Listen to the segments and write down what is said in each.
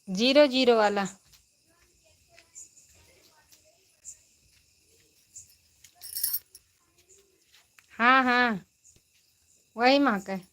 Zero zero वाला। हाँ हाँ, वही माँ का है।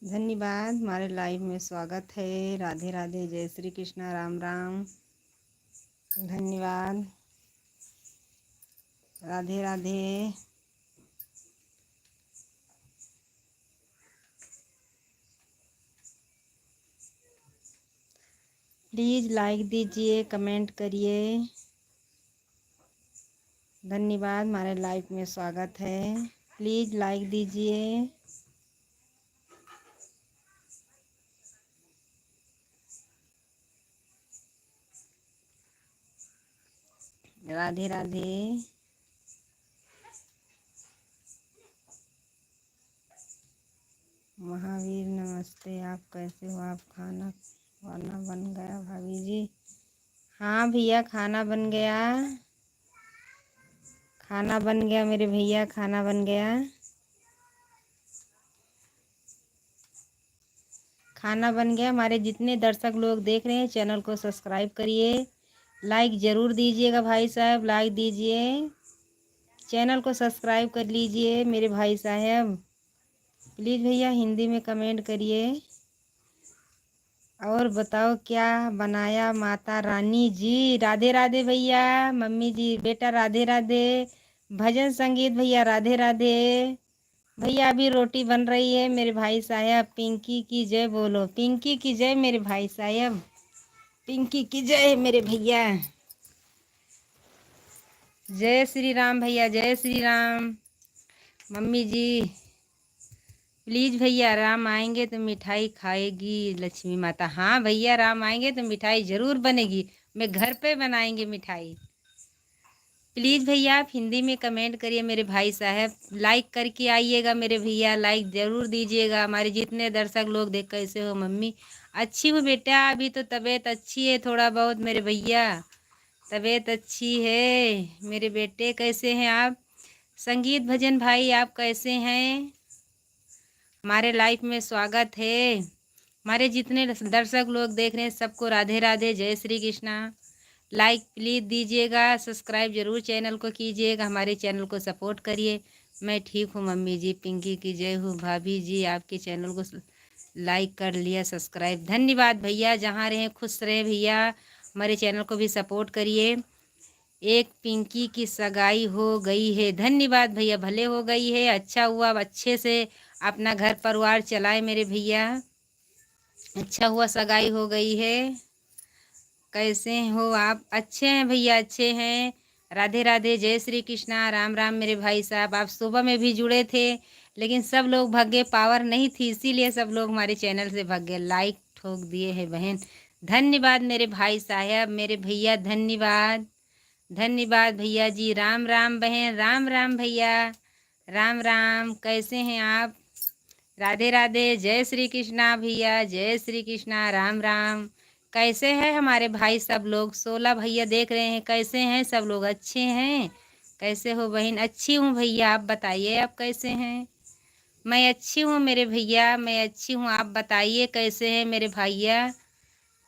धन्यवाद, हमारे लाइव में स्वागत है। राधे राधे, जय श्री कृष्णा, राम राम। धन्यवाद, राधे राधे। प्लीज़ लाइक दीजिए, कमेंट करिए। धन्यवाद, हमारे लाइव में स्वागत है। प्लीज़ लाइक दीजिए। राधे राधे। महावीर नमस्ते, आप कैसे हो? आप खाना वाना बन गया भाभी जी? हाँ भैया, खाना बन गया। खाना बन गया मेरे भैया, खाना बन गया। खाना बन गया। हमारे जितने दर्शक लोग देख रहे हैं, चैनल को सब्सक्राइब करिए, लाइक ज़रूर दीजिएगा भाई साहब, लाइक दीजिए, चैनल को सब्सक्राइब कर लीजिए मेरे भाई साहब। प्लीज़ भैया हिंदी में कमेंट करिए। और बताओ क्या बनाया माता रानी जी? राधे राधे भैया, मम्मी जी, बेटा राधे राधे। भजन संगीत भैया, राधे राधे भैया। अभी रोटी बन रही है मेरे भाई साहब। पिंकी की जय बोलो, पिंकी की जय मेरे भाई साहब, पिंकी की जय मेरे भैया। जय श्री राम भैया, जय श्री राम। मम्मी जी, प्लीज़ भैया, राम आएंगे तो मिठाई खाएगी लक्ष्मी माता। हाँ भैया, राम आएंगे तो मिठाई ज़रूर बनेगी। मैं घर पे बनाएंगे मिठाई। प्लीज़ भैया आप हिंदी में कमेंट करिए मेरे भाई साहब, लाइक करके आइएगा मेरे भैया, लाइक ज़रूर दीजिएगा। हमारे जितने दर्शक लोग देख, कैसे हो मम्मी? अच्छी हूँ बेटा, अभी तो तबीयत अच्छी है थोड़ा बहुत मेरे भैया, तबीयत अच्छी है। मेरे बेटे कैसे हैं आप? संगीत भजन भाई आप कैसे हैं? हमारे लाइफ में स्वागत है। हमारे जितने दर्शक लोग देख रहे हैं, सबको राधे राधे, जय श्री कृष्णा। लाइक प्लीज़ दीजिएगा, सब्सक्राइब ज़रूर चैनल को कीजिएगा, हमारे चैनल को सपोर्ट करिए। मैं ठीक हूँ मम्मी जी, पिंकी की जय हो। भाभी जी, आपके चैनल को लाइक कर लिया, सब्सक्राइब। धन्यवाद भैया, जहाँ रहें खुश रहें भैया। हमारे चैनल को भी सपोर्ट करिए। एक पिंकी की सगाई हो गई है। धन्यवाद भैया, भले हो गई है, अच्छा हुआ, अच्छे से अपना घर परिवार चलाए मेरे भैया। अच्छा हुआ सगाई हो गई है। कैसे हो आप? अच्छे हैं भैया, अच्छे हैं। राधे राधे, जय श्री कृष्णा, राम राम मेरे भाई साहब। आप सुबह में भी जुड़े थे, लेकिन सब लोग भाग गए, पावर नहीं थी इसीलिए सब लोग हमारे चैनल से भाग गए। लाइक ठोक दिए है बहन, धन्यवाद मेरे भाई साहब, मेरे भैया, धन्यवाद धन्यवाद भैया जी। राम राम बहन, राम राम भैया, राम राम। कैसे हैं आप? राधे राधे, जय श्री कृष्णा भैया, जय श्री कृष्णा, राम राम। कैसे हैं हमारे भाई सब लोग? 16 भैया देख रहे हैं, कैसे हैं सब लोग? अच्छे हैं? कैसे हो बहन? अच्छी हूँ भैया, आप बताइए आप कैसे हैं? मैं अच्छी हूँ मेरे भैया, मैं अच्छी हूँ, आप बताइए कैसे हैं मेरे भैया?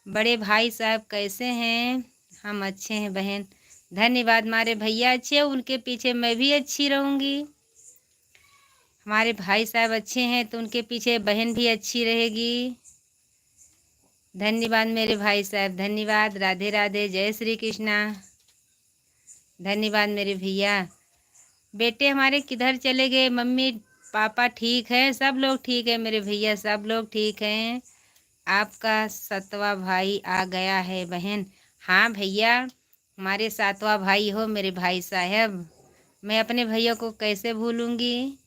बड़े भाई साहब कैसे हैं? हम अच्छे हैं बहन, धन्यवाद। हमारे भैया अच्छे हैं, उनके पीछे मैं भी अच्छी रहूँगी। हमारे भाई साहब अच्छे हैं तो उनके पीछे बहन भी अच्छी रहेगी। धन्यवाद मेरे भाई साहब, धन्यवाद। राधे राधे, जय श्री कृष्णा। धन्यवाद मेरे भैया। बेटे हमारे किधर चले गए? मम्मी पापा ठीक है? सब लोग ठीक है मेरे भैया, सब लोग ठीक हैं। आपका 7वां भाई आ गया है बहन। हाँ भैया, हमारे 7वां भाई हो मेरे भाई साहब। मैं अपने भैया को कैसे भूलूंगी,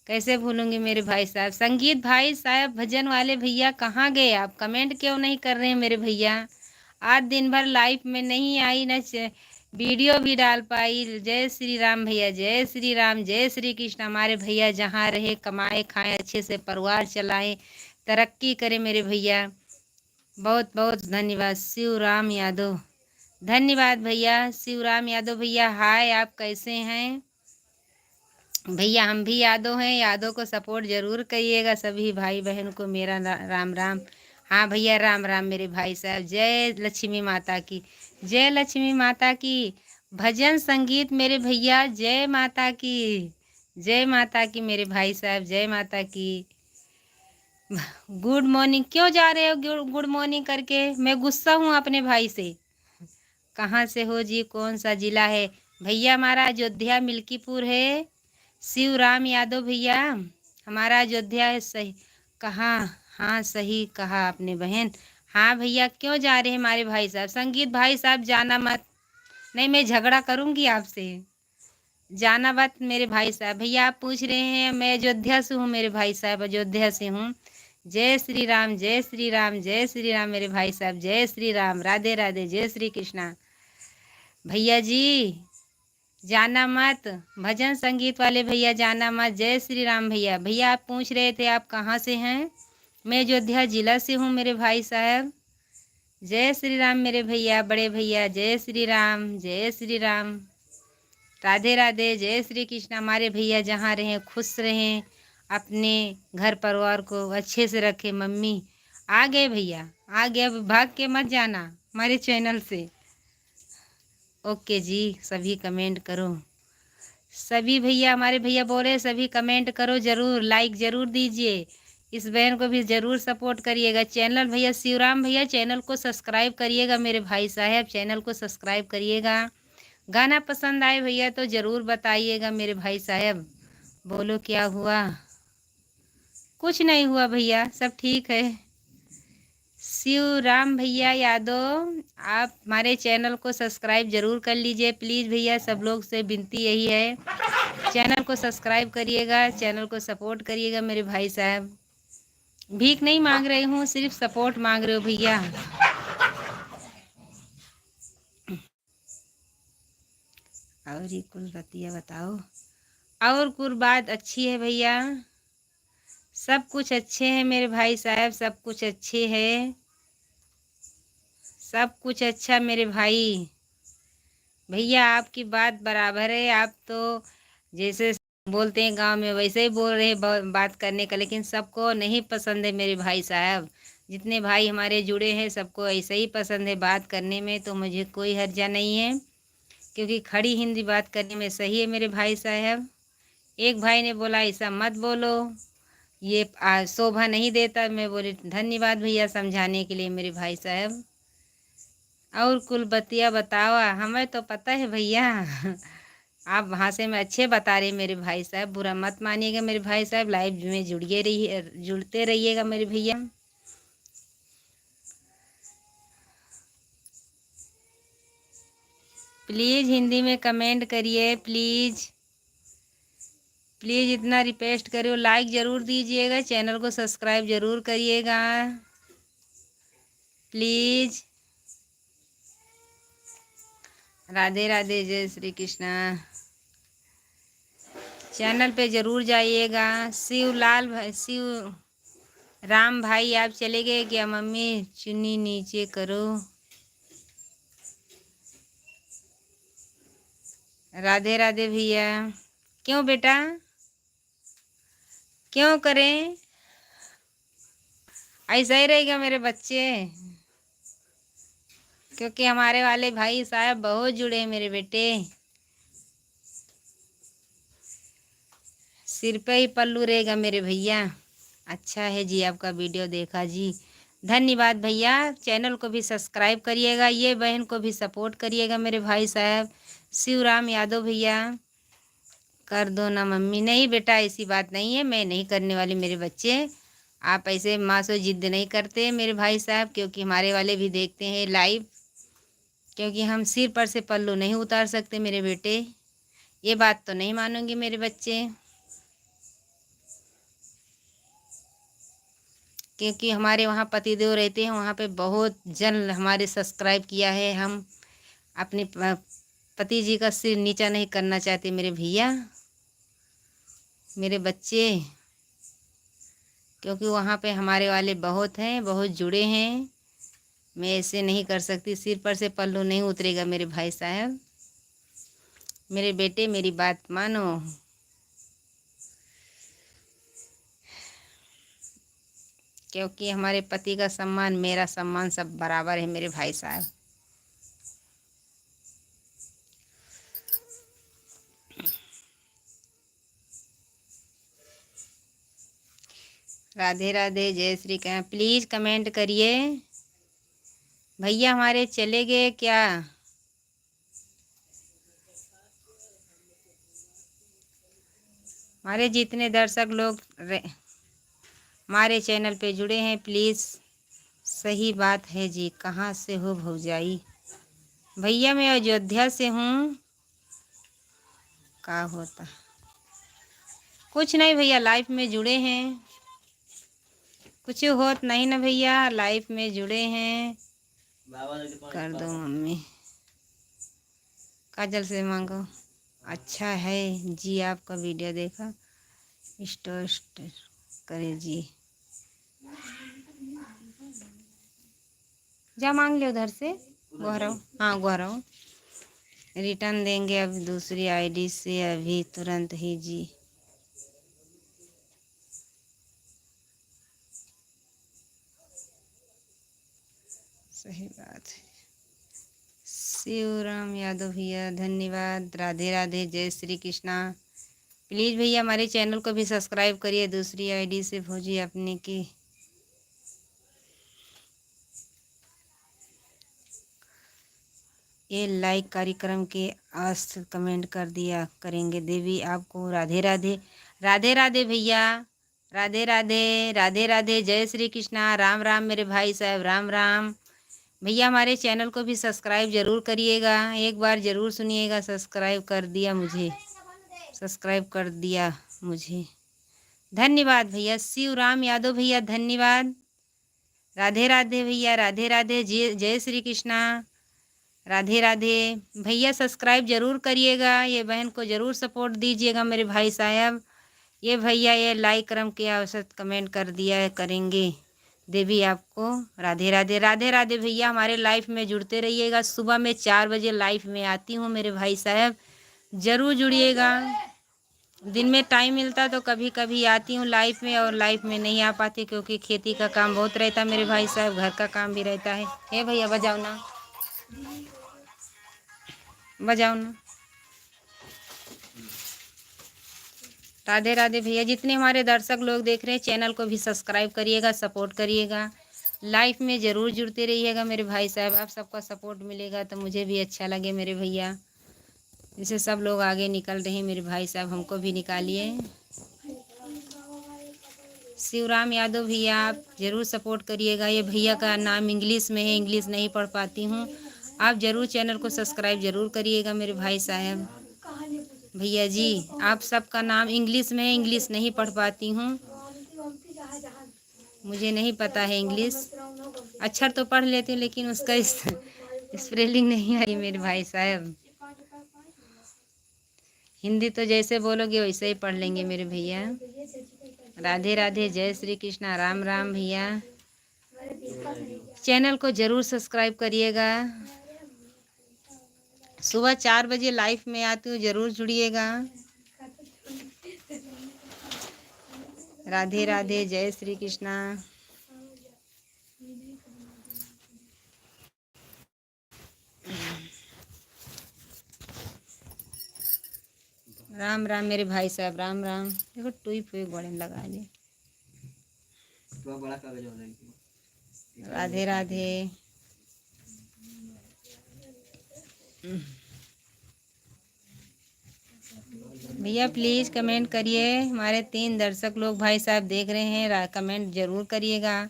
कैसे भूलूंगी मेरे भाई साहब। संगीत भाई साहब, भजन वाले भैया कहाँ गए आप? कमेंट क्यों नहीं कर रहे हैं मेरे भैया? आज दिन भर लाइफ में नहीं आई, न वीडियो भी डाल पाई। जय श्री राम भैया, जय श्री राम, जय श्री कृष्ण। हमारे भैया जहाँ रहे कमाए खाएं, अच्छे से परिवार चलाएं, तरक्की करें मेरे भैया। बहुत बहुत धन्यवाद। शिवराम यादव, धन्यवाद भैया। शिवराम यादव भैया हाय, आप कैसे हैं भैया? हम भी यादव हैं, यादव को सपोर्ट जरूर करिएगा। सभी भाई बहन को मेरा राम राम। हाँ भैया, राम राम मेरे भाई साहब। जय लक्ष्मी माता की, जय लक्ष्मी माता की। भजन संगीत मेरे भैया, जय माता की, जय माता की मेरे भाई साहब, जय माता की। गुड मॉर्निंग क्यों जा रहे हो गुड मॉर्निंग करके? मैं गुस्सा हूँ अपने भाई से। कहाँ से हो जी, कौन सा जिला है? भैया हमारा अयोध्या मिल्कीपुर है। शिवराम यादव भैया, हमारा अयोध्या है। सही कहाँ? हाँ सही कहा आपने बहन। हाँ भैया, क्यों जा रहे हैं हमारे भाई साहब? संगीत भाई साहब जाना मत, नहीं मैं झगड़ा करूँगी आपसे। जाना मत मेरे भाई साहब। भैया आप पूछ रहे हैं, मैं अयोध्या से हूँ मेरे भाई साहब, अयोध्या से हूँ। जय श्री राम, जय श्री राम, जय श्री राम मेरे भाई साहब, जय श्री राम। राधे राधे, जय श्री कृष्णा। भैया जी जाना मत, भजन संगीत वाले भैया जाना मत। जय श्री राम भैया। भैया आप पूछ रहे थे आप कहाँ से हैं? मैं अयोध्या जिला से हूँ मेरे भाई साहब। जय श्री राम मेरे भैया, बड़े भैया, जय श्री राम, जय श्री राम। राधे राधे, जय श्री कृष्ण। हमारे भैया जहाँ रहें खुश रहें, अपने घर परिवार को अच्छे से रखें। मम्मी आ गए भैया, आ गए, अब भाग के मत जाना हमारे चैनल से। ओके जी, सभी कमेंट करो। सभी भैया, हमारे भैया बोले सभी कमेंट करो ज़रूर, लाइक ज़रूर दीजिए। इस बहन को भी ज़रूर सपोर्ट करिएगा। चैनल भैया शिवराम भैया चैनल को सब्सक्राइब करिएगा मेरे भाई साहब, चैनल को सब्सक्राइब करिएगा। गाना पसंद आए भैया तो ज़रूर बताइएगा मेरे भाई साहब। बोलो क्या हुआ? कुछ नहीं हुआ भैया, सब ठीक है। शिवराम भैया यादव, आप हमारे चैनल को सब्सक्राइब ज़रूर कर लीजिए प्लीज़ भैया। सब लोग से विनती यही है, चैनल को सब्सक्राइब करिएगा, चैनल को सपोर्ट करिएगा मेरे भाई साहब। भीख नहीं मांग रही हूँ, सिर्फ सपोर्ट मांग रहे हो भैया। और ये कुल बतिया बताओ, और कुल बात अच्छी है भैया। सब कुछ अच्छे हैं मेरे भाई साहब, सब कुछ अच्छे है, सब कुछ अच्छा मेरे भाई। भैया आपकी बात बराबर है, आप तो जैसे बोलते हैं गांव में वैसे ही बोल रहे हैं बात करने का, लेकिन सबको नहीं पसंद है मेरे भाई साहब। जितने भाई हमारे जुड़े हैं सबको ऐसे ही पसंद है बात करने में, तो मुझे कोई हर्जा नहीं है, क्योंकि खड़ी हिंदी बात करने में सही है मेरे भाई साहब। एक भाई ने बोला ऐसा मत बोलो, ये शोभा नहीं देता। मैं बोली धन्यवाद भैया समझाने के लिए मेरे भाई साहब। और कुल बतिया बताओ, हमें तो पता है भैया। आप भाषा में अच्छे बता रहे मेरे भाई साहब, बुरा मत मानिएगा मेरे भाई साहब। लाइव में जुड़िए रहिए, जुड़ते रहिएगा मेरे भैया। प्लीज़ हिंदी में कमेंट करिए प्लीज़। प्लीज़ इतना रिक्वेस्ट करो, लाइक ज़रूर दीजिएगा, चैनल को सब्सक्राइब ज़रूर करिएगा प्लीज़। राधे राधे, जय श्री कृष्णा। चैनल पे ज़रूर जाइएगा। शिवलाल भाई, शिव राम भाई आप चले गए क्या? मम्मी चुन्नी नीचे करो। राधे राधे भैया। क्यों बेटा, क्यों करें? ऐसा ही रहेगा मेरे बच्चे, क्योंकि हमारे वाले भाई साहब बहुत जुड़े हैं मेरे बेटे। सिर पे ही पल्लू रहेगा मेरे भैया। अच्छा है जी, आपका वीडियो देखा जी, धन्यवाद भैया। चैनल को भी सब्सक्राइब करिएगा, ये बहन को भी सपोर्ट करिएगा मेरे भाई साहब। शिवराम यादव भैया कर दो ना मम्मी। नहीं बेटा, ऐसी बात नहीं है, मैं नहीं करने वाली मेरे बच्चे। आप ऐसे माँ से जिद नहीं करते मेरे भाई साहब, क्योंकि हमारे वाले भी देखते हैं लाइव, क्योंकि हम सिर पर से पल्लू नहीं उतार सकते मेरे बेटे। ये बात तो नहीं मानूंगी मेरे बच्चे, क्योंकि हमारे वहाँ पतिदेव रहते हैं, वहाँ पे बहुत जन हमारे सब्सक्राइब किया है। हम अपने पति जी का सिर नीचा नहीं करना चाहते मेरे भैया, मेरे बच्चे, क्योंकि वहाँ पे हमारे वाले बहुत हैं, बहुत जुड़े हैं। मैं ऐसे नहीं कर सकती, सिर पर से पल्लू नहीं उतरेगा मेरे भाई साहब। मेरे बेटे मेरी बात मानो। क्योंकि हमारे पति का सम्मान, मेरा सम्मान सब बराबर है मेरे भाई साहब। राधे राधे, जय श्री कृष्ण। प्लीज़ कमेंट करिए। भैया हमारे चले गए क्या? हमारे जितने दर्शक लोग हमारे चैनल पे जुड़े हैं, प्लीज़, सही बात है जी। कहाँ से हो भौजाई? भैया मैं अयोध्या से हूँ। क्या होता? कुछ नहीं भैया, लाइफ में जुड़े हैं, कुछ होत नहीं ना भैया, लाइफ में जुड़े हैं। कर दो मम्मी, काजल से मांगो। अच्छा है जी, आपका वीडियो देखा, स्टोर करे जी। जा मांग ले उधर से, गोहराओ। हाँ गोहराओ, रिटर्न देंगे अब दूसरी आईडी से, अभी तुरंत ही जी। सही बात है। शिवराम यादव भैया धन्यवाद। राधे राधे, जय श्री कृष्णा। प्लीज़ भैया हमारे चैनल को भी सब्सक्राइब करिए, दूसरी आईडी से भौजी अपने की। ये लाइक कार्यक्रम के आस कमेंट कर दिया करेंगे। देवी आपको राधे राधे। राधे राधे भैया, राधे राधे, राधे राधे, जय श्री कृष्णा। राम राम मेरे भाई साहब, राम राम। भैया हमारे चैनल को भी सब्सक्राइब ज़रूर करिएगा, एक बार ज़रूर सुनिएगा। सब्सक्राइब कर दिया मुझे, सब्सक्राइब कर दिया मुझे, धन्यवाद भैया। शिवराम यादव भैया धन्यवाद। राधे राधे भैया, राधे राधे, जय जय श्री कृष्णा। राधे राधे भैया, सब्सक्राइब ज़रूर करिएगा, ये बहन को ज़रूर सपोर्ट दीजिएगा मेरे भाई साहब। ये भैया ये लाइक क्रम के औसत कमेंट कर दिया है, करेंगे। देवी आपको राधे राधे। राधे राधे भैया, हमारे लाइफ में जुड़ते रहिएगा। सुबह में 4 बजे लाइफ में आती हूँ मेरे भाई साहब, ज़रूर जुड़िएगा। दिन में टाइम मिलता तो कभी कभी आती हूँ लाइफ में, और लाइफ में नहीं आ पाती क्योंकि खेती का काम बहुत रहता है मेरे भाई साहब, घर का काम भी रहता है। हे भैया बजाओ ना, बजाओ ना। राधे राधे भैया, जितने हमारे दर्शक लोग देख रहे हैं, चैनल को भी सब्सक्राइब करिएगा, सपोर्ट करिएगा, लाइफ में ज़रूर जुड़ते रहिएगा मेरे भाई साहब। आप सबका सपोर्ट मिलेगा तो मुझे भी अच्छा लगे मेरे भैया। जैसे सब लोग आगे निकल रहे हैं मेरे भाई साहब, हमको भी निकालिए। शिवराम यादव भैया आप ज़रूर सपोर्ट करिएगा। ये भैया का नाम इंग्लिश में है, इंग्लिश नहीं पढ़ पाती हूँ। आप ज़रूर चैनल को सब्सक्राइब ज़रूर करिएगा मेरे भाई साहब। भैया जी, आप सबका नाम इंग्लिश में है, इंग्लिश नहीं पढ़ पाती हूँ, मुझे नहीं पता है इंग्लिश। अक्षर तो पढ़ लेती हूँ लेकिन उसका स्पेलिंग नहीं आई मेरे भाई साहब। हिंदी तो जैसे बोलोगे वैसे ही पढ़ लेंगे मेरे भैया। राधे राधे, जय श्री कृष्णा, राम राम भैया। चैनल को ज़रूर सब्सक्राइब करिएगा। सुबह 4 बजे लाइव में आती हूँ, ज़रूर जुड़िएगा। राधे राधे, जय श्री कृष्णा। राम राम मेरे भाई साहब, राम राम। देखो टूई फुई बड़े लगा ले। राधे राधे भैया, प्लीज़ कमेंट करिए। हमारे 3 दर्शक लोग भाई साहब देख रहे हैं, कमेंट ज़रूर करिएगा।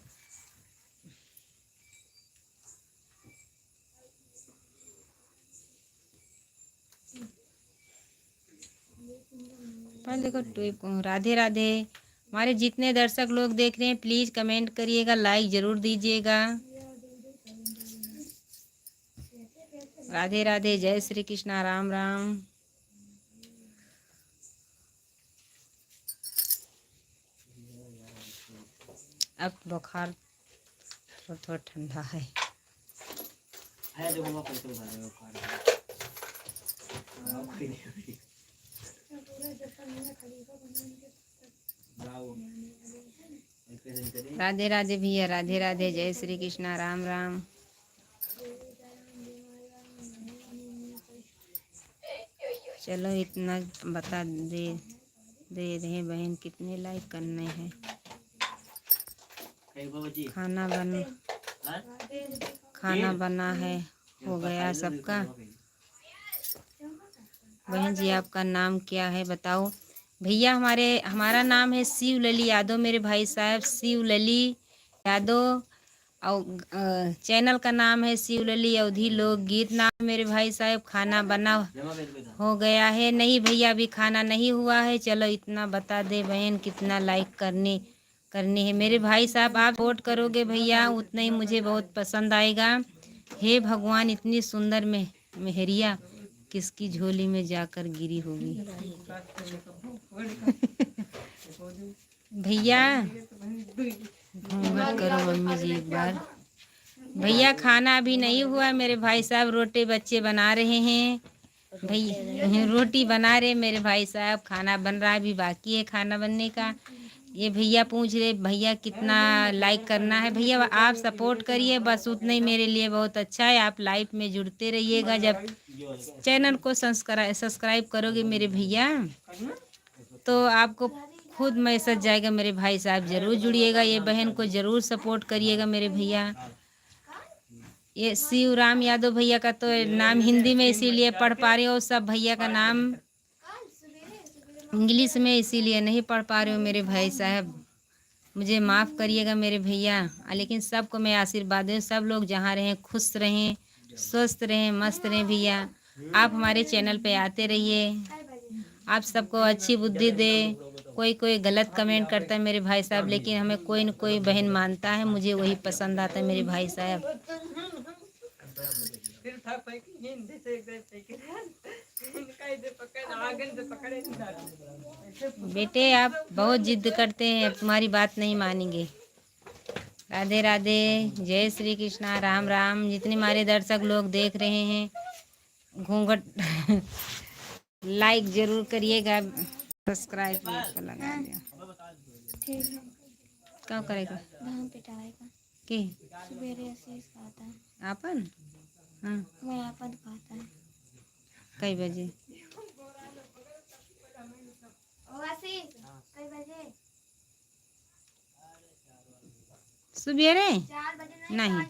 पर देखो टूई। राधे राधे। हमारे जितने दर्शक लोग देख रहे हैं प्लीज़ कमेंट करिएगा, लाइक ज़रूर दीजिएगा। राधे राधे, जय श्री कृष्णा, राम राम। अब बुखार थोड़ा ठंडा है। राधे राधे भैया, राधे राधे, जय श्री कृष्णा, राम राम। चलो इतना बता दे रहे बहन, कितने लाइक करने हैं। खाना बना है, हो गया सबका। बहन जी आपका नाम क्या है बताओ। भैया हमारा नाम है शिव लली यादव मेरे भाई साहब, शिव लली यादव। और चैनल का नाम है शिव लली अवधी लोकगीत। नाम मेरे भाई साहब। खाना बना हो गया है? नहीं भैया, अभी खाना नहीं हुआ है। चलो इतना बता दे बहन, कितना लाइक करनी है मेरे भाई साहब। आप सपोर्ट करोगे भैया उतना ही मुझे बहुत पसंद आएगा। हे भगवान, इतनी सुंदर मेहरिया किसकी झोली में जाकर गिरी होगी। भैया घूंघट करो मम्मी जी एक बार। भैया खाना अभी नहीं हुआ मेरे भाई साहब, रोटी बच्चे बना रहे हैं। भैया रोटी बना रहे मेरे भाई साहब, खाना बन रहा है, अभी बाकी है खाना बनने का। ये भैया पूछ रहे भैया कितना लाइक करना है। भैया आप सपोर्ट करिए बस, उतना ही मेरे लिए बहुत अच्छा है। आप लाइव में जुड़ते रहिएगा। जब चैनल को सब्सक्राइब करोगे मेरे भैया तो आपको खुद मैसेज जाएगा मेरे भाई साहब। ज़रूर जुड़िएगा, ये बहन को ज़रूर सपोर्ट करिएगा मेरे भैया। ये शिवराम यादव भैया का तो नाम हिंदी में इसीलिए पढ़ पा रही हो, सब भैया का नाम इंग्लिश में इसीलिए नहीं पढ़ पा रहे हो मेरे भाई साहब, मुझे माफ़ करिएगा मेरे भैया। लेकिन सबको मैं आशीर्वाद दूँ, सब लोग जहाँ रहें खुश रहें, स्वस्थ रहें, मस्त रहें भैया। आप हमारे चैनल पे आते रहिए, आप सबको अच्छी बुद्धि दे। कोई गलत कमेंट करता है मेरे भाई साहब, लेकिन हमें कोई न कोई बहन मानता है, मुझे वही पसंद आता है मेरे भाई साहब। बेटे आप बहुत जिद करते हैं, तुम्हारी बात नहीं मानेंगे। राधे राधे, जय श्री कृष्णा, राम राम। जितने हमारे दर्शक लोग देख रहे हैं घूंघट लाइक जरूर करिएगा, सब्सक्राइब को लगा दिया। ठीक है, क्या करेगा के आपन? हाँ मैं आपन खाता है। कई बजे? सुबेरे? नहीं,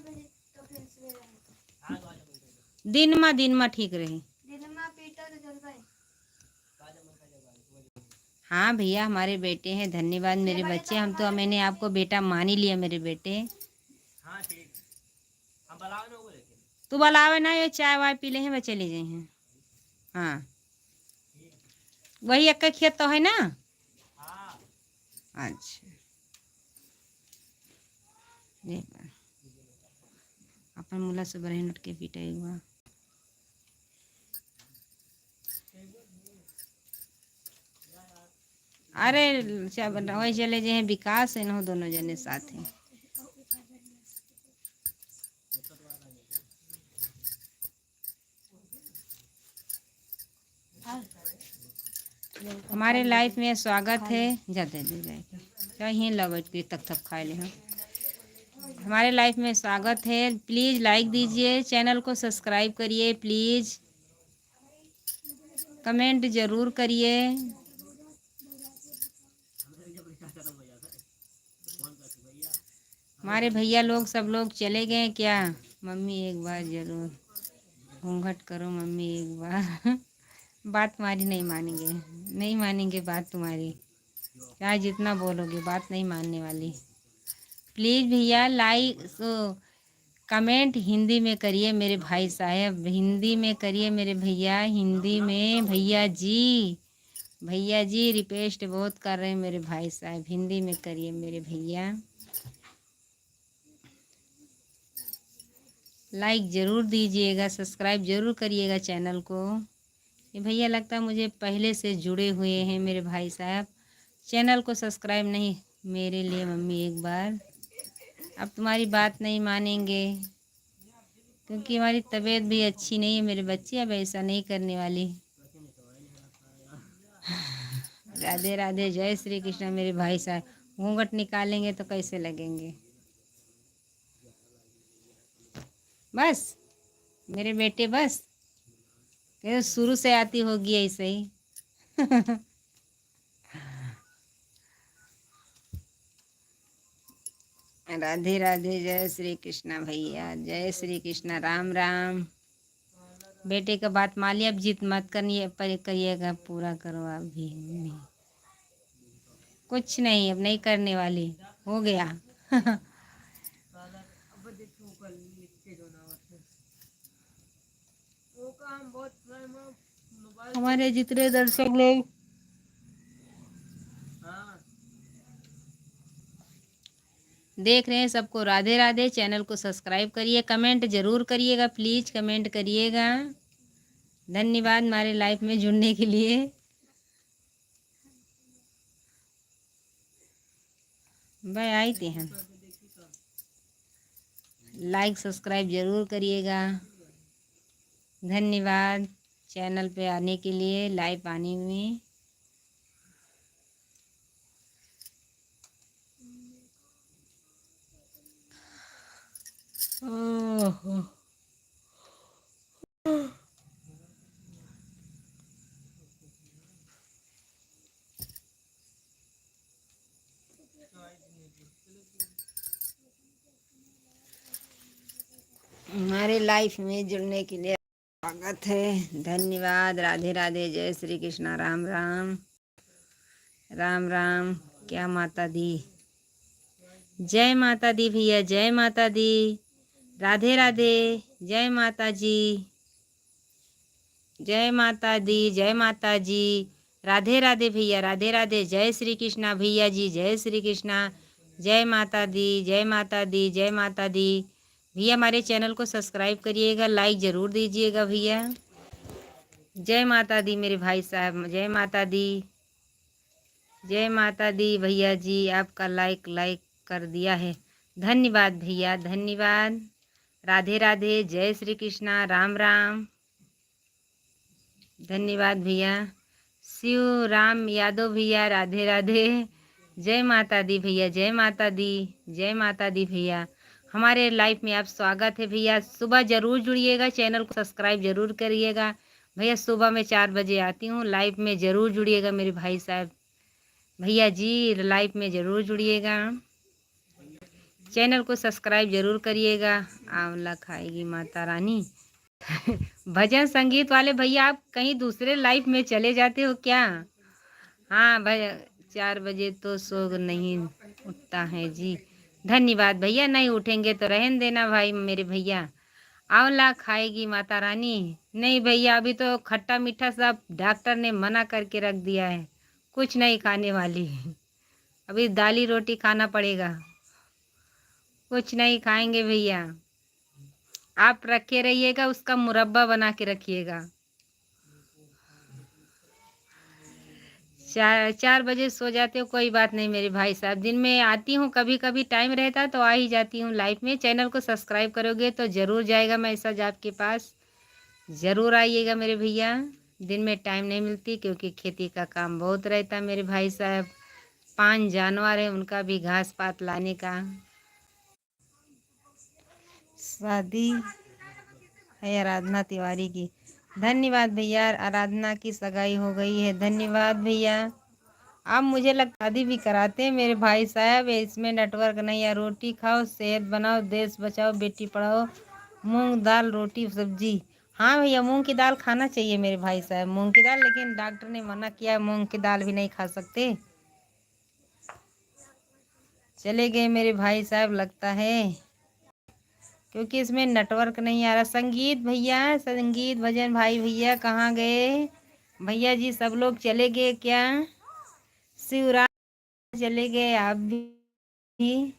दिन में ठीक रही। हाँ भैया हमारे बेटे हैं, धन्यवाद मेरे बच्चे। मैंने आपको बेटा मान ही लिया मेरे बेटे। तू बुलावे ना, ये चाय वाय पी ले हैं, चले जाए हैं। हाँ वही अक्का खेत तो है ना। अच्छा अपन मुला से बरही नट के पीटा हुआ। अरे वही चले जे हैं विकास है ना, दोनों जने साथ हैं। हमारे लाइफ में स्वागत है। जाते दे जाए क्या ही लवट के तक तक खाए ले हम। हमारे लाइफ में स्वागत है। प्लीज़ लाइक दीजिए, चैनल को सब्सक्राइब करिए, प्लीज़ कमेंट ज़रूर करिए। हमारे भैया लोग सब लोग चले गए क्या? मम्मी एक बार ज़रूर घूंघट करो मम्मी एक बार। बात तुम्हारी नहीं मानेंगे, नहीं मानेंगे बात तुम्हारी, चाहे जितना बोलोगे बात नहीं मानने वाली। प्लीज़ भैया लाइक कमेंट हिंदी में करिए मेरे भाई साहब, हिंदी में करिए मेरे भैया, हिंदी में भैया जी, भैया जी रिक्वेस्ट बहुत कर रहे हैं मेरे भाई साहब, हिंदी में करिए मेरे भैया। लाइक ज़रूर दीजिएगा, सब्सक्राइब ज़रूर करिएगा चैनल को। ये भैया लगता है मुझे पहले से जुड़े हुए हैं मेरे भाई साहब। चैनल को सब्सक्राइब नहीं मेरे लिए मम्मी एक बार। अब तुम्हारी बात नहीं मानेंगे क्योंकि हमारी तबीयत भी अच्छी नहीं है मेरे बच्चे, अब ऐसा नहीं करने वाली। राधे राधे, जय श्री कृष्ण मेरे भाई साहब। घूंघट निकालेंगे तो कैसे लगेंगे? बस मेरे बेटे बस शुरू से आती होगी ऐसे ही। राधे राधे, जय श्री कृष्णा भैया, जय श्री कृष्णा, राम राम। बेटे का बात मान लिया, अब जिद मत करिए, पर करिएगा, पूरा करो आप भी। कुछ नहीं अब नहीं करने वाली, हो गया। हमारे जितने दर्शक लोग देख रहे हैं सबको राधे राधे। चैनल को सब्सक्राइब करिए, कमेंट ज़रूर करिएगा, प्लीज़ कमेंट करिएगा। धन्यवाद हमारे लाइफ में जुड़ने के लिए। भाई आई थे हैं, लाइक सब्सक्राइब ज़रूर करिएगा। धन्यवाद चैनल पे आने के लिए, लाइव आने में। ओह हमारे लाइफ में जुड़ने के लिए स्वागत है। धन्यवाद, राधे राधे, जय श्री कृष्णा, राम राम, राम राम। क्या माता दी, जय माता दी भैया, जय माता दी, राधे राधे, जय माता जी, जय माता दी, जय माता जी, राधे राधे भैया, राधे राधे, जय श्री कृष्णा भैया जी, जय श्री कृष्णा, जय माता दी, जय माता दी, जय माता दी। भैया हमारे चैनल को सब्सक्राइब करिएगा, लाइक ज़रूर दीजिएगा भैया। जय माता दी मेरे भाई साहब, जय माता दी, जय माता दी भैया जी। आपका लाइक कर दिया है, धन्यवाद भैया, धन्यवाद। राधे राधे, जय श्री कृष्णा, राम राम। धन्यवाद भैया। शिव राम यादव भैया, राधे राधे, जय माता दी भैया, जय माता दी, जय माता दी भैया। हमारे लाइफ में आप स्वागत है भैया। सुबह ज़रूर जुड़िएगा, चैनल को सब्सक्राइब ज़रूर करिएगा भैया। सुबह मैं 4 बजे आती हूँ, लाइव में ज़रूर जुड़िएगा मेरे भाई साहब, भैया जी लाइव में ज़रूर जुड़िएगा। चैनल को सब्सक्राइब ज़रूर करिएगा। आंवला खाएगी माता रानी। भजन संगीत वाले भैया आप कहीं दूसरे लाइफ में चले जाते हो क्या? हाँ भाई 4 बजे तो सो नहीं उठता है जी। धन्यवाद भैया, नहीं उठेंगे तो रहन देना भाई मेरे भैया। आंवला खाएगी माता रानी? नहीं भैया, अभी तो खट्टा मीठा सब डॉक्टर ने मना करके रख दिया है, कुछ नहीं खाने वाली। अभी दाली रोटी खाना पड़ेगा, कुछ नहीं खाएंगे भैया। आप रखे रहिएगा, उसका मुरब्बा बना के रखिएगा। 4 बजे सो जाते हो, कोई बात नहीं मेरे भाई साहब, दिन में आती हूँ, कभी कभी टाइम रहता है तो आ ही जाती हूँ लाइव में। चैनल को सब्सक्राइब करोगे तो ज़रूर जाएगा मैसेज आपके पास, ज़रूर आइएगा मेरे भैया। दिन में टाइम नहीं मिलती क्योंकि खेती का काम बहुत रहता है मेरे भाई साहब। 5 जानवर हैं, उनका भी घास पात लाने का। शादी है आराधना तिवारी की। धन्यवाद भैया, आराधना की सगाई हो गई है, धन्यवाद भैया। आप मुझे लगता शादी भी कराते हैं मेरे भाई साहब, इसमें नेटवर्क नहीं है। रोटी खाओ, सेहत बनाओ, देश बचाओ, बेटी पढ़ाओ। मूंग दाल रोटी सब्जी। हाँ भैया, मूंग की दाल खाना चाहिए मेरे भाई साहब, मूंग की दाल, लेकिन डॉक्टर ने मना किया है, मूंग की दाल भी नहीं खा सकते। चले गए मेरे भाई साहब लगता है, क्योंकि इसमें नेटवर्क नहीं आ रहा। संगीत भैया, संगीत भजन भाई भैया कहाँ गए? भैया जी सब लोग चले गए क्या? शिवराज चले गए, आप भी?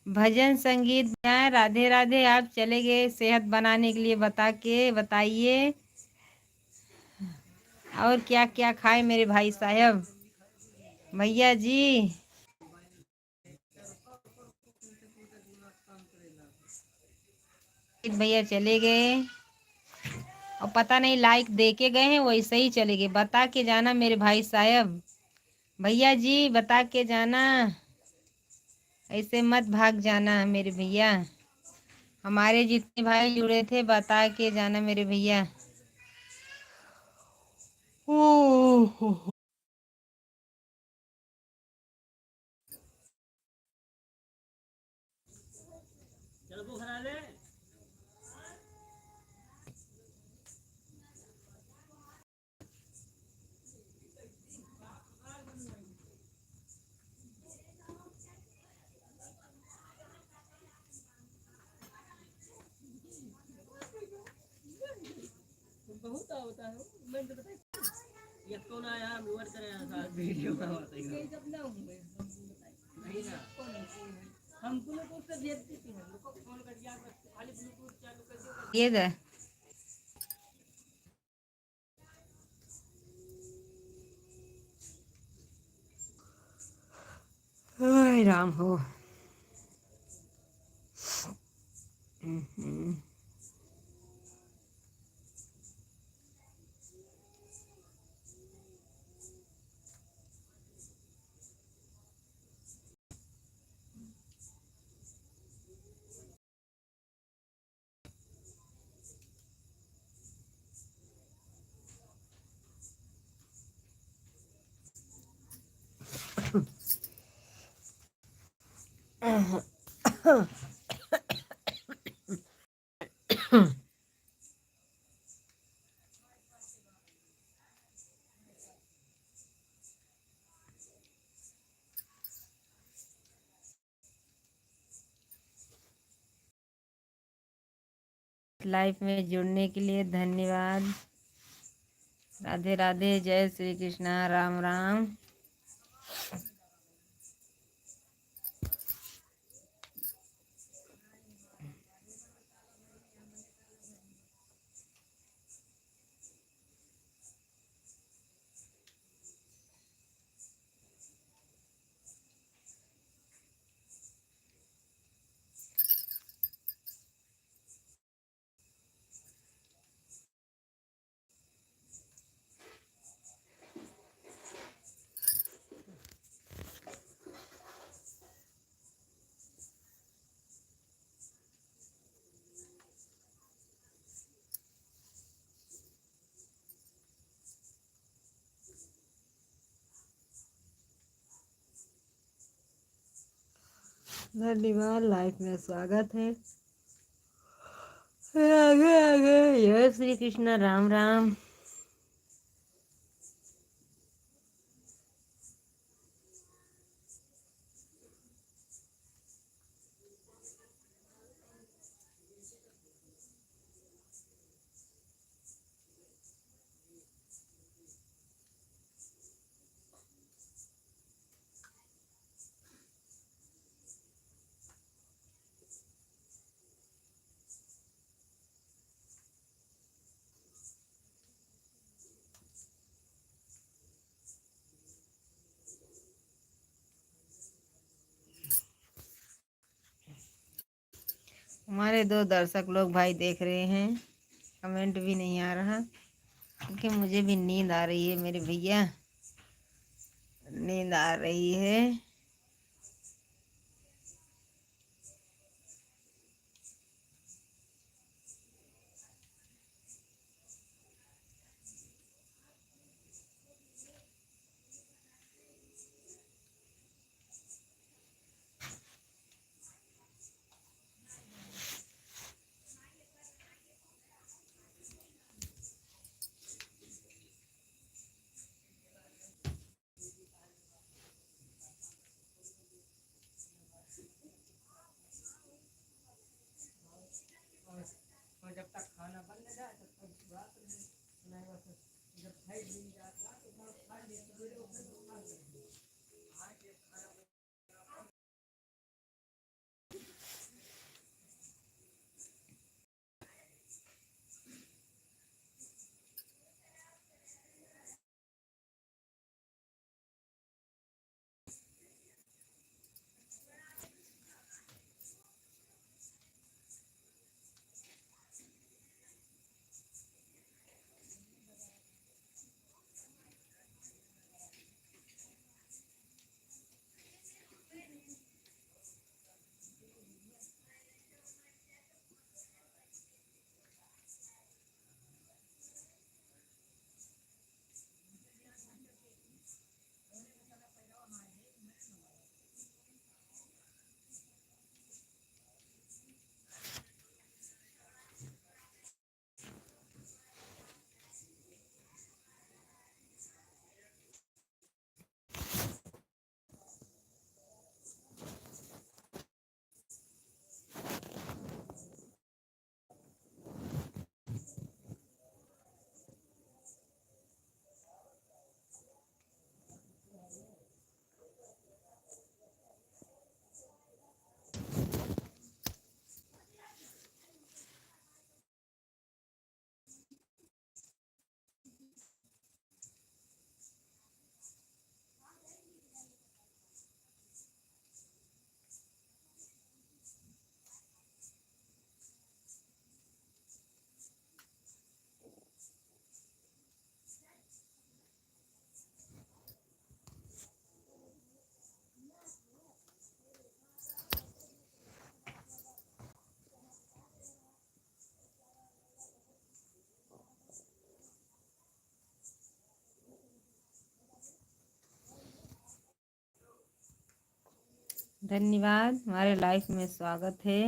भजन संगीत गाएं, राधे राधे, आप चले गए सेहत बनाने के लिए, बता के बताइए। और क्या क्या खाए मेरे भाई साहब? भैया जी भैया चले गए, और पता नहीं लाइक दे के गए हैं वैसे ही चले गए। बता के जाना मेरे भाई साहब, भैया जी बता के जाना, ऐसे मत भाग जाना मेरे भैया। हमारे जितने भाई जुड़े थे बता के जाना मेरे भैया। ये दे हाय राम हो। लाइफ में जुड़ने के लिए धन्यवाद। राधे राधे, जय श्री कृष्णा, राम राम। धन्यवाद, लाइफ में स्वागत है। आगे आगे, जय श्री कृष्ण, राम राम। हमारे 2 दर्शक लोग भाई देख रहे हैं, कमेंट भी नहीं आ रहा क्योंकि मुझे भी नींद आ रही है मेरे भैया, नींद आ रही है। जब तक खाना बन न जाए तब तक बात नहीं बस जब खाई मिल जाता तो खा लिया धन्यवाद, हमारे लाइफ में स्वागत है।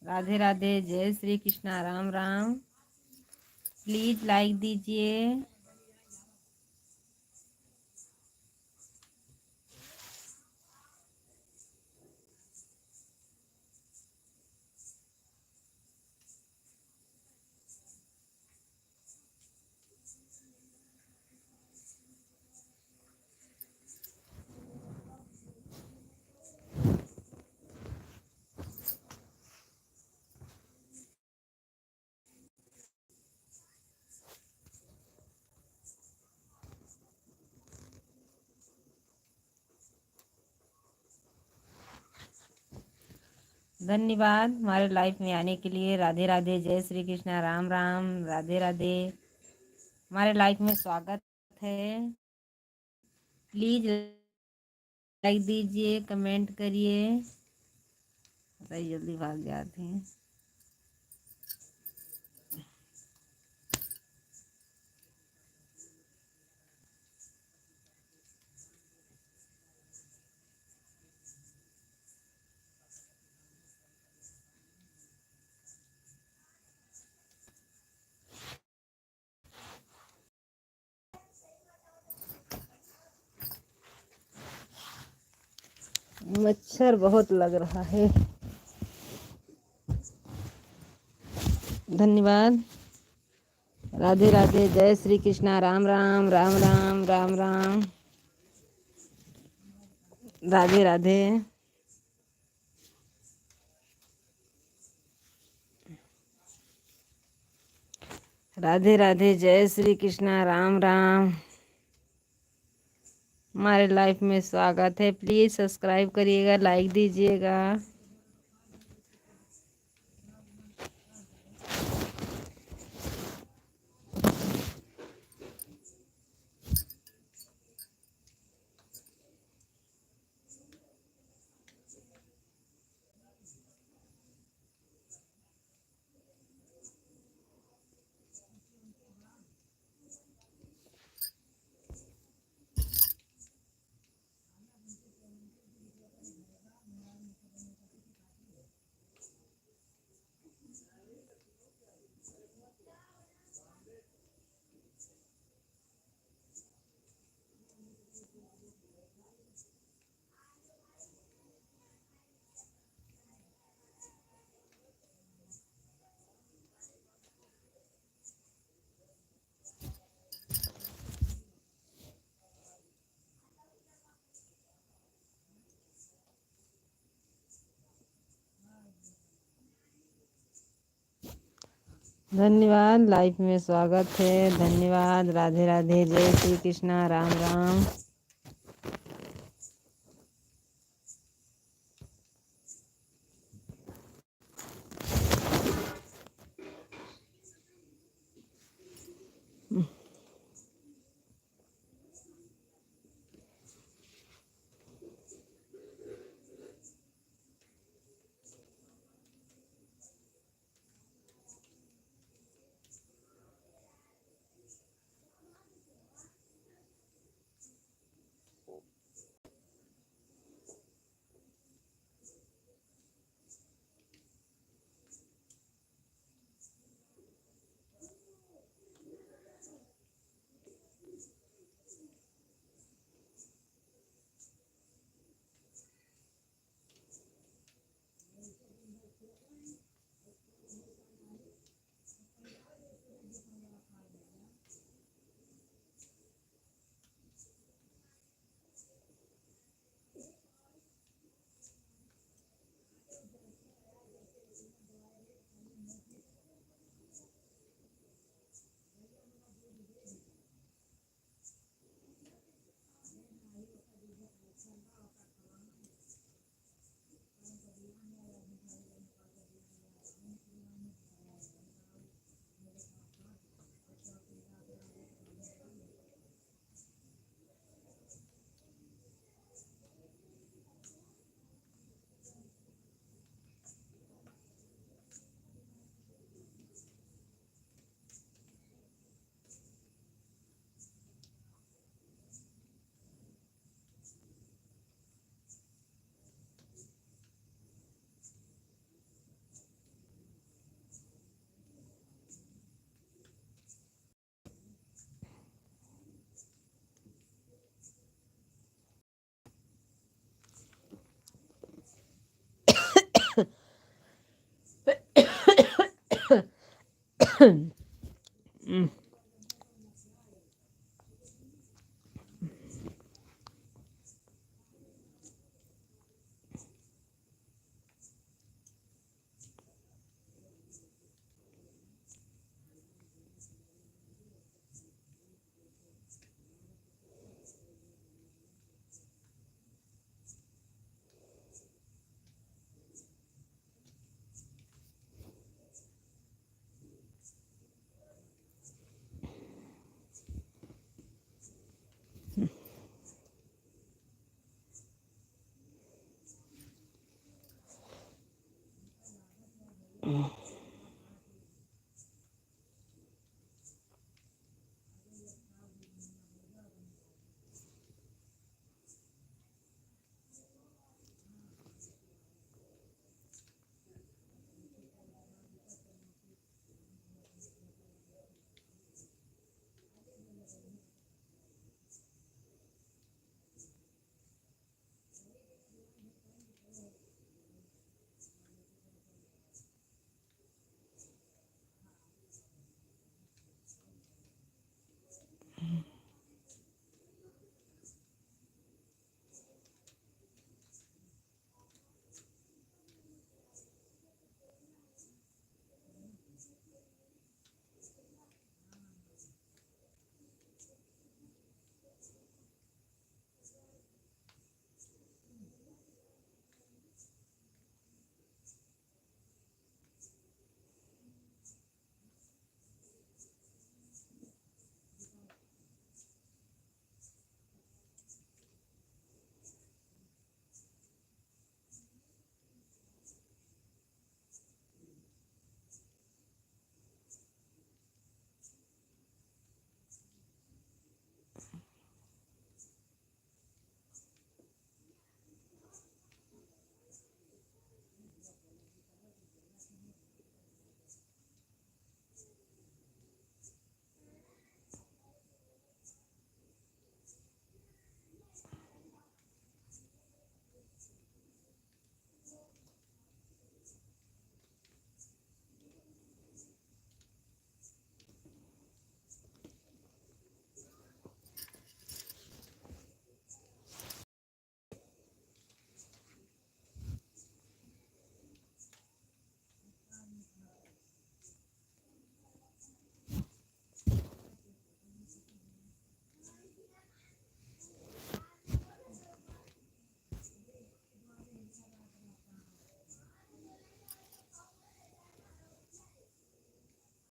राधे राधे, जय श्री कृष्णा, राम राम। प्लीज लाइक दीजिए। धन्यवाद हमारे लाइफ में आने के लिए। राधे राधे, जय श्री कृष्णा, राम राम। राधे राधे, हमारे लाइफ में स्वागत है। प्लीज लाइक दीजिए, कमेंट करिए। बताइए, जल्दी भाग जाते हैं। मच्छर बहुत लग रहा है। धन्यवाद। राधे राधे, जय श्री कृष्णा, राम राम। राम राम, राम राम। राधे राधे। राधे राधे, जय श्री कृष्णा, राम राम। हमारे लाइफ में स्वागत है। प्लीज़ सब्सक्राइब करिएगा, लाइक दीजिएगा। धन्यवाद, लाइफ में स्वागत है। धन्यवाद, राधे राधे, जय श्री कृष्णा, राम राम।